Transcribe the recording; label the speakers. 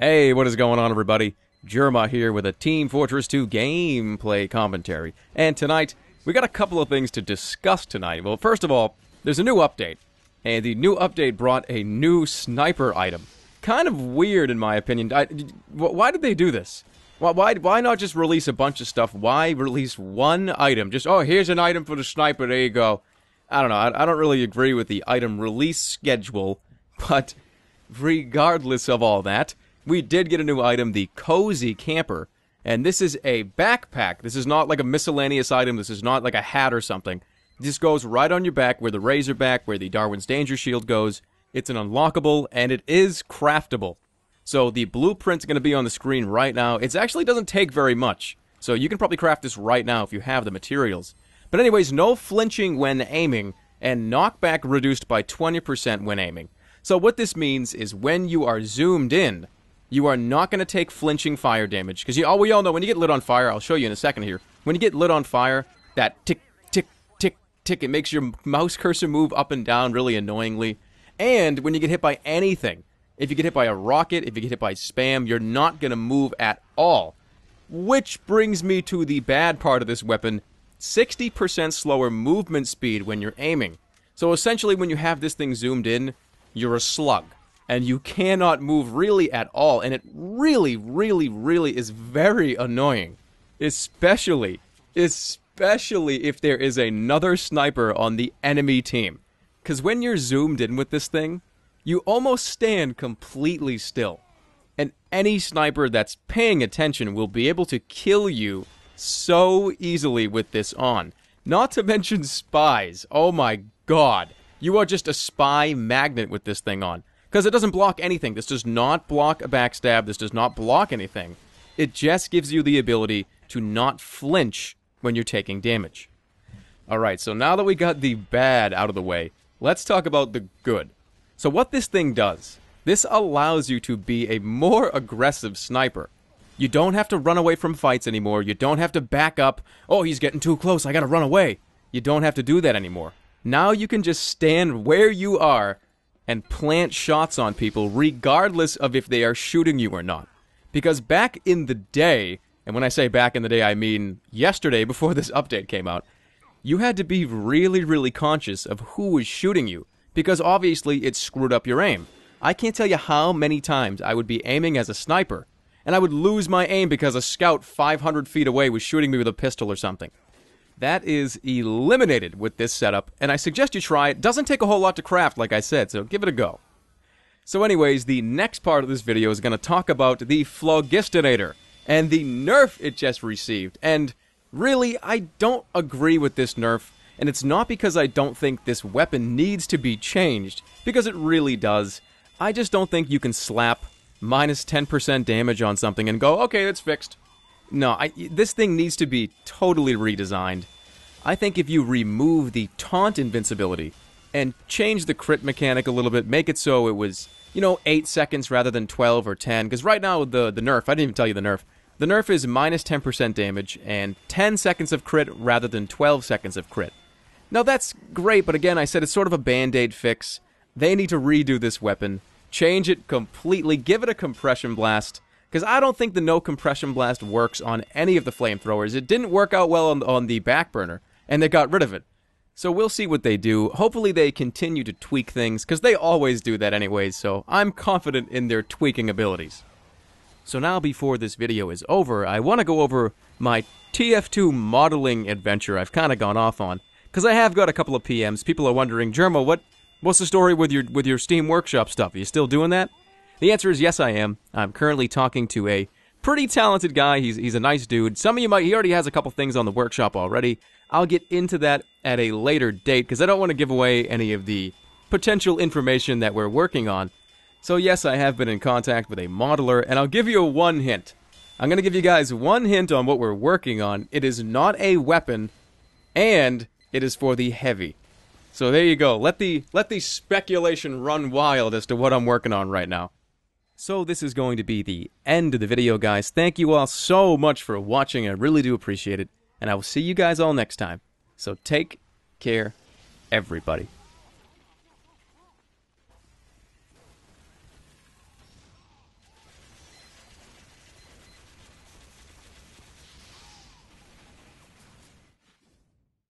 Speaker 1: Hey, what is going on, everybody? Jerma here with a Team Fortress 2 gameplay commentary. And tonight, we got a couple of things to discuss tonight. Well, first of all, there's a new update. And the new update brought a new sniper item. Kind of weird, in my opinion. Why did they do this? Why not just release a bunch of stuff? Why release one item? Just, oh, here's an item for the sniper, there you go. I don't know, I don't really agree with the item release schedule. But regardless of all that, we did get a new item, the Cozy Camper, and this is a backpack. This is not like a miscellaneous item. This is not like a hat or something. This goes right on your back where the Razorback, where the Darwin's Danger Shield goes. It's an unlockable, and it is craftable. So the blueprint's going to be on the screen right now. It actually doesn't take very much, so you can probably craft this right now if you have the materials. But anyways, no flinching when aiming, and knockback reduced by 20% when aiming. So what this means is when you are zoomed in, you are not going to take flinching fire damage. Because we all know when you get lit on fire, I'll show you in a second here. When you get lit on fire, that tick, tick, tick, tick, it makes your mouse cursor move up and down really annoyingly. And when you get hit by anything, if you get hit by a rocket, if you get hit by spam, you're not going to move at all. Which brings me to the bad part of this weapon, 60% slower movement speed when you're aiming. So essentially when you have this thing zoomed in, you're a slug. And you cannot move really at all, and it really, really, really is very annoying. Especially if there is another sniper on the enemy team. Because when you're zoomed in with this thing, you almost stand completely still. And any sniper that's paying attention will be able to kill you so easily with this on. Not to mention spies. Oh my god. You are just a spy magnet with this thing on. Because it doesn't block anything. This does not block a backstab. This does not block anything. It just gives you the ability to not flinch when you're taking damage. Alright, so now that we got the bad out of the way, let's talk about the good. So what this thing does, this allows you to be a more aggressive sniper. You don't have to run away from fights anymore. You don't have to back up. Oh, he's getting too close. I gotta run away. You don't have to do that anymore. Now you can just stand where you are and plant shots on people regardless of if they are shooting you or not. Because back in the day, and when I say back in the day I mean yesterday before this update came out, you had to be really, really conscious of who was shooting you, because obviously it screwed up your aim. I can't tell you how many times I would be aiming as a sniper, and I would lose my aim because a scout 500 feet away was shooting me with a pistol or something. That is eliminated with this setup, and I suggest you try it. Doesn't take a whole lot to craft, like I said, so give it a go. So anyways, the next part of this video is going to talk about the Phlogistinator, and the nerf it just received. And really, I don't agree with this nerf, and it's not because I don't think this weapon needs to be changed, because it really does. I just don't think you can slap minus 10% damage on something and go, okay, it's fixed. No, this thing needs to be totally redesigned. I think if you remove the taunt invincibility and change the crit mechanic a little bit, make it so it was, 8 seconds rather than 12 or 10, because right now the nerf, I didn't even tell you the nerf is minus 10% damage and 10 seconds of crit rather than 12 seconds of crit. Now that's great, but again, I said it's sort of a band-aid fix. They need to redo this weapon, change it completely, give it a compression blast. Because I don't think the no compression blast works on any of the flamethrowers. It didn't work out well on the back burner, and they got rid of it. So we'll see what they do. Hopefully they continue to tweak things, because they always do that anyways, so I'm confident in their tweaking abilities. So now before this video is over, I want to go over my TF2 modeling adventure I've kind of gone off on. Because I have got a couple of PMs. People are wondering, Jermo, what's the story with your Steam Workshop stuff? Are you still doing that? The answer is yes, I am. I'm currently talking to a pretty talented guy. He's a nice dude. Some of you he already has a couple things on the workshop already. I'll get into that at a later date because I don't want to give away any of the potential information that we're working on. So yes, I have been in contact with a modeler, and I'll give you one hint. I'm going to give you guys one hint on what we're working on. It is not a weapon, and it is for the heavy. So there you go. Let the speculation run wild as to what I'm working on right now. So this is going to be the end of the video, guys. Thank you all so much for watching. I really do appreciate it. And I will see you guys all next time. So take care, everybody.